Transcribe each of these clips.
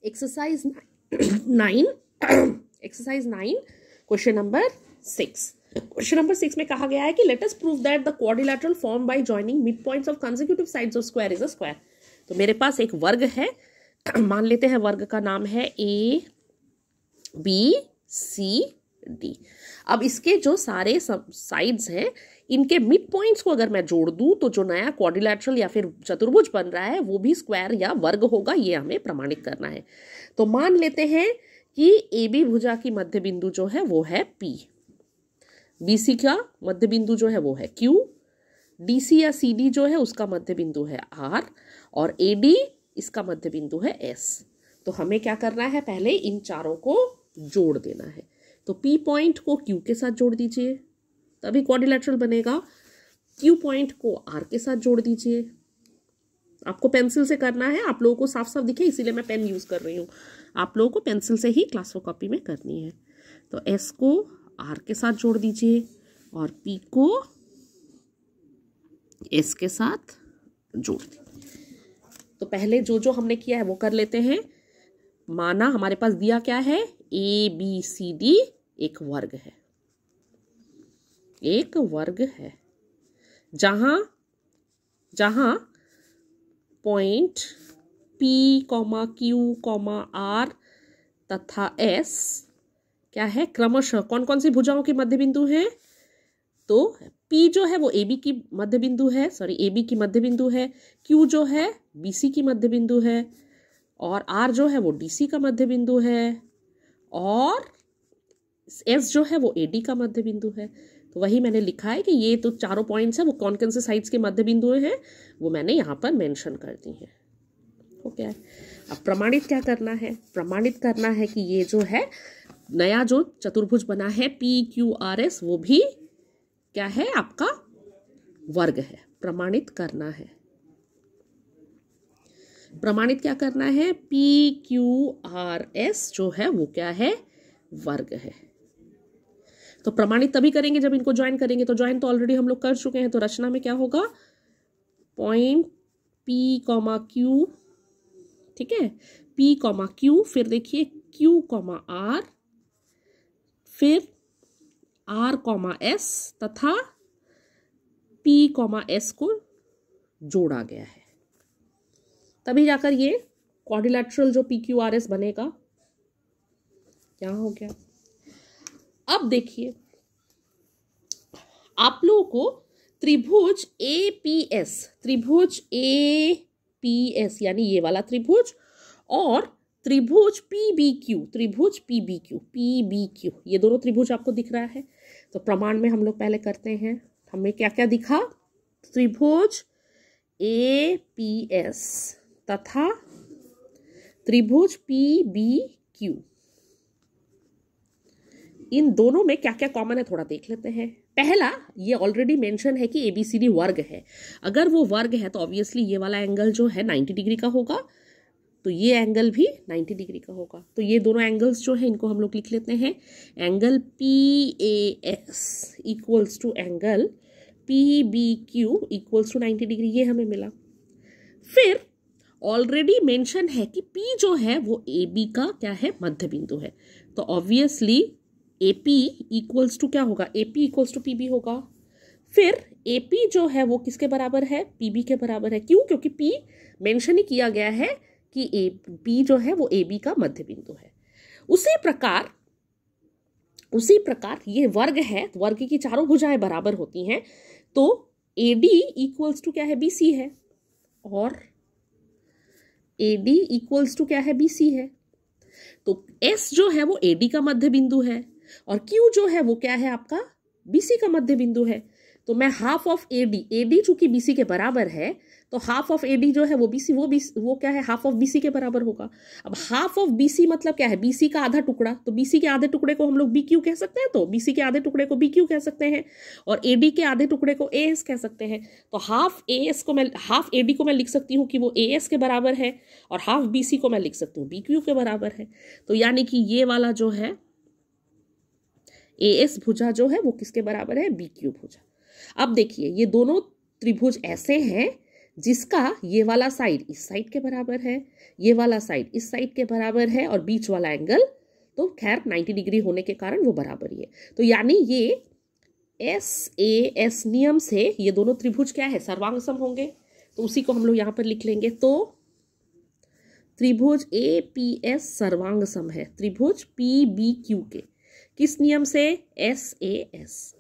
Exercise 9 exercise 9 question number 6। Question number 6 में कहा गया है कि let us prove that the quadrilateral form by joining mid points of consecutive sides of square is a square. तो मेरे पास एक वर्ग है, मान लेते हैं वर्ग का नाम है ए बी सी डी। अब इसके जो सारे साइड्स हैं इनके मिड पॉइंट्स को अगर मैं जोड़ दूं तो जो नया क्वाड्रिलेटरल या फिर चतुर्भुज बन रहा है वो भी स्क्वायर या वर्ग होगा, ये हमें प्रमाणित करना है। तो मान लेते हैं कि ए बी भुजा की मध्य बिंदु जो है वो है P, BC का मध्य बिंदु जो है वो है Q, DC या CD जो है उसका मध्य बिंदु है R और AD इसका मध्य बिंदु है S। तो हमें क्या करना है, पहले इन चारों को जोड़ देना है। तो P पॉइंट को Q के साथ जोड़ दीजिए तभी क्वाड्रिलेटरल बनेगा। Q पॉइंट को R के साथ जोड़ दीजिए। आपको पेंसिल से करना है, आप लोगों को साफ साफ दिखे इसीलिए मैं पेन यूज कर रही हूँ। आप लोगों को पेंसिल से ही क्लास कॉपी में करनी है। तो S को R के साथ जोड़ दीजिए और P को S के साथ जोड़ दीजिए। तो पहले जो जो हमने किया है वो कर लेते हैं। माना हमारे पास दिया क्या है, ए बी सी डी एक वर्ग है, एक वर्ग है जहां जहां पॉइंट P, Q, R तथा S क्या है, क्रमशः कौन कौन सी भुजाओं के मध्य बिंदु है। तो P जो है वो AB की मध्य बिंदु है, AB की मध्य बिंदु है, Q जो है BC की मध्य बिंदु है और R जो है वो DC का मध्य बिंदु है और S जो है वो AD का मध्य बिंदु है। तो वही मैंने लिखा है कि ये तो चारों पॉइंट्स है वो कौन कौन से साइड्स के मध्य बिंदु हैं वो मैंने यहाँ पर मेंशन कर दी है। ओके, अब प्रमाणित क्या करना है, प्रमाणित करना है कि ये जो है नया जो चतुर्भुज बना है PQRS वो भी क्या है, आपका वर्ग है। प्रमाणित करना है, प्रमाणित क्या करना है, PQRS जो है वो क्या है, वर्ग है। तो प्रमाणित तभी करेंगे जब इनको ज्वाइन करेंगे। तो ज्वाइन तो ऑलरेडी हम लोग कर चुके हैं। तो रचना में क्या होगा, पॉइंट P, Q, ठीक है, P, Q, फिर देखिए Q, R, फिर R, S तथा P, S को जोड़ा गया है। तभी जाकर ये क्वाड्रिलेटरल जो PQRS बनेगा। क्या हो गया, अब देखिए आप लोगों को त्रिभुज APS, त्रिभुज APS यानी ये वाला त्रिभुज और त्रिभुज PBQ, त्रिभुज PBQ, ये दोनों त्रिभुज आपको दिख रहा है। तो प्रमाण में हम लोग पहले करते हैं। हमें क्या क्या दिखा, त्रिभुज APS तथा त्रिभुज PBQ, इन दोनों में क्या क्या कॉमन है थोड़ा देख लेते हैं। पहला, ये ऑलरेडी मेंशन है कि ABCD वर्ग है। अगर वो वर्ग है तो ऑब्वियसली ये वाला एंगल जो है 90 डिग्री का होगा, तो ये एंगल भी 90 डिग्री का होगा। तो ये दोनों एंगल्स जो है इनको हम लोग लिख लेते हैं। Angle PAS equals to angle PBQ equals to 90 degree, ये हमें मिला। फिर ऑलरेडी मेंशन है कि P जो है वो AB का क्या है, मध्य बिंदु है। तो ऑब्वियसली AP इक्वल्स टू क्या होगा, AP इक्वल्स टू PB होगा। फिर AP जो है वो किसके बराबर है, PB के बराबर है। क्यों, क्योंकि P मेंशन ही किया गया है कि P जो है वो AB का मध्य बिंदु है। उसी प्रकार ये वर्ग है, वर्ग की चारों भुजाएं बराबर होती हैं। तो AD इक्वल्स टू क्या है, BC है और AD इक्वल्स टू क्या है, BC है। तो S जो है वो AD का मध्य बिंदु है और Q जो है वो क्या है, आपका BC का मध्य बिंदु है। तो मैं हाफ ऑफ AD चूंकि BC के बराबर है तो हाफ ऑफ AD जो है वो BC, वो क्या है, हाफ ऑफ BC के बराबर होगा। अब हाफ ऑफ BC मतलब क्या है, BC का आधा टुकड़ा। तो BC के आधे टुकड़े को हम लोग BQ कह सकते हैं, तो BC के आधे टुकड़े को BQ कह सकते हैं और AD के आधे टुकड़े को AS कह सकते हैं। तो हाफ AD को मैं लिख सकती हूँ कि वो AS के बराबर है और हाफ BC को मैं लिख सकती हूँ BQ के बराबर है। तो यानी कि ये वाला जो है AS भुजा जो है वो किसके बराबर है, BQ भुजा। अब देखिए ये दोनों त्रिभुज ऐसे हैं जिसका ये वाला साइड इस साइड के बराबर है, ये वाला साइड इस साइड के बराबर है, और बीच वाला एंगल तो खैर 90 डिग्री होने के कारण वो बराबर ही है। तो यानी ये SAS नियम से ये दोनों त्रिभुज क्या है, सर्वांग सम होंगे। तो उसी को हम लोग यहाँ पर लिख लेंगे। तो त्रिभुज APS सर्वांग सम है त्रिभुज PBQ के किस नियम से, SAS।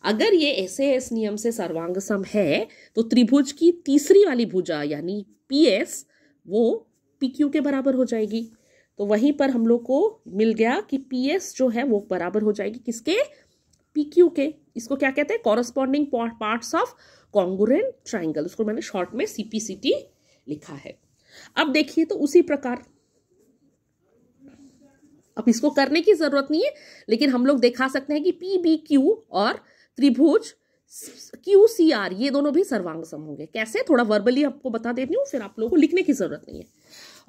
अगर ये SAS नियम से सर्वांग सम है तो त्रिभुज की तीसरी वाली भुजा यानी PS वो PQ के बराबर हो जाएगी। तो वहीं पर हम लोग को मिल गया कि PS जो है वो बराबर हो जाएगी किसके, PQ के। इसको क्या कहते हैं, corresponding parts of congruent triangle. उसको मैंने शॉर्ट में CPCT लिखा है। अब देखिए तो उसी प्रकार, अब इसको करने की जरूरत नहीं है, लेकिन हम लोग दिखा सकते हैं कि PBQ और त्रिभुज QCR ये दोनों भी सर्वांग सम होंगे। कैसे, थोड़ा वर्बली आपको बता देती हूँ, फिर आप लोगों को लिखने की जरूरत नहीं है।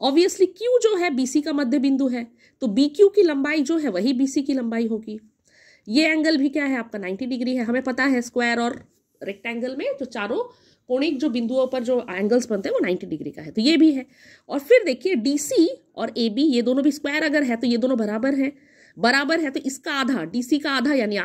ऑब्वियसली Q जो है BC का मध्य बिंदु है, तो BQ की लंबाई जो है वही BC की लंबाई होगी। ये एंगल भी क्या है आपका 90 डिग्री है। हमें पता है स्क्वायर और रेक्टेंगल में जो चारों कोणिक जो बिंदुओं पर जो एंगल्स बनते हैं वो 90 डिग्री का है, तो ये भी है। और फिर देखिए DC और AB ये दोनों भी स्क्वायर अगर है तो ये दोनों बराबर है, बराबर है तो इसका आधा DC का आधा यानी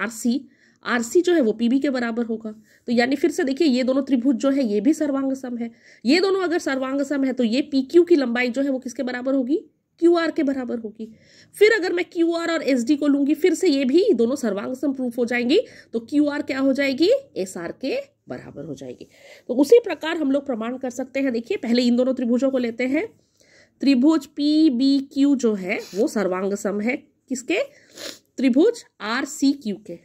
RC जो है वो PB के बराबर होगा। तो यानी फिर से देखिए ये दोनों त्रिभुज जो है ये भी सर्वांग सम है। ये दोनों अगर सर्वांग सम है तो ये PQ की लंबाई जो है वो किसके बराबर होगी, QR के बराबर होगी। फिर अगर मैं QR और SD को लूंगी फिर से ये भी दोनों सर्वांग सम प्रूफ हो जाएंगी, तो QR क्या हो जाएगी, SR के बराबर हो जाएगी। तो उसी प्रकार हम लोग प्रमाण कर सकते हैं। देखिए पहले इन दोनों त्रिभुजों को लेते हैं। त्रिभुज PBQ जो है वो सर्वांग सम है किसके, त्रिभुज RCQ के,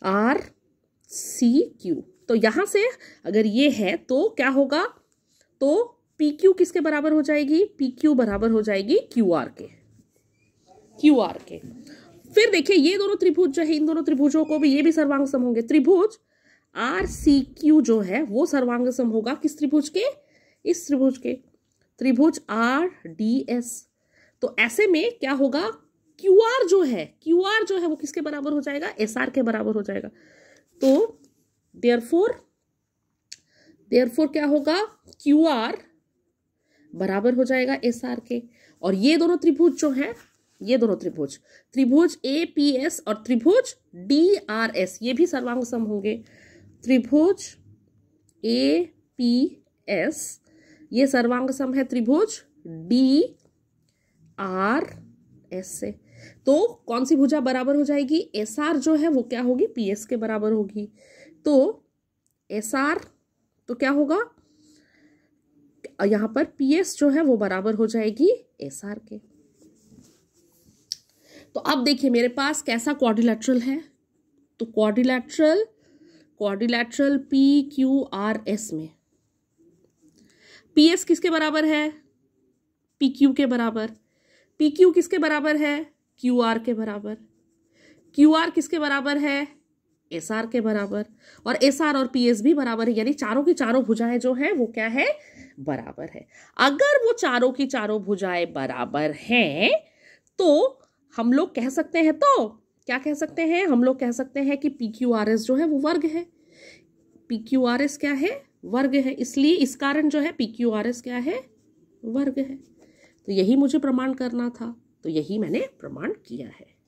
RCQ। तो यहां से अगर ये है तो क्या होगा, तो PQ किसके बराबर हो जाएगी, PQ बराबर हो जाएगी QR के। फिर देखिए ये दोनों त्रिभुज जो है इन दोनों त्रिभुजों को भी ये भी सर्वांग सम होंगे। त्रिभुज RCQ जो है वो सर्वांग सम होगा किस त्रिभुज के, इस त्रिभुज के, त्रिभुज RDS। तो ऐसे में क्या होगा, QR जो है वो किसके बराबर हो जाएगा, SR के बराबर हो जाएगा। तो देयरफॉर क्या होगा, QR बराबर हो जाएगा SR के। और ये दोनों त्रिभुज जो हैं, ये दोनों त्रिभुज APS और त्रिभुज DRS ये भी सर्वांग सम होंगे। त्रिभुज APS ये सर्वांग सम है त्रिभुज DRS से। तो कौन सी भुजा बराबर हो जाएगी, SR जो है वो क्या होगी, PS के बराबर होगी। तो SR तो क्या होगा, यहां पर PS जो है वो बराबर हो जाएगी SR के। तो अब देखिए मेरे पास कैसा क्वाड्रिलैटरल है, तो क्वाड्रिलैटरल PQRS में PS किसके बराबर है, PQ के बराबर। PQ किसके बराबर है, QR के बराबर। QR किसके बराबर है, SR के बराबर। और SR और PS भी बराबर है, यानी चारों की चारों भुजाएं जो है वो क्या है, बराबर है। अगर वो चारों की चारों भुजाएं बराबर हैं तो हम लोग कह सकते हैं, तो क्या कह सकते हैं, हम लोग कह सकते हैं कि PQRS जो है वो वर्ग है। PQRS क्या है, वर्ग है। इसलिए इस कारण जो है PQRS क्या है, वर्ग है। तो यही मुझे प्रमाण करना था, तो यही मैंने प्रमाण किया है।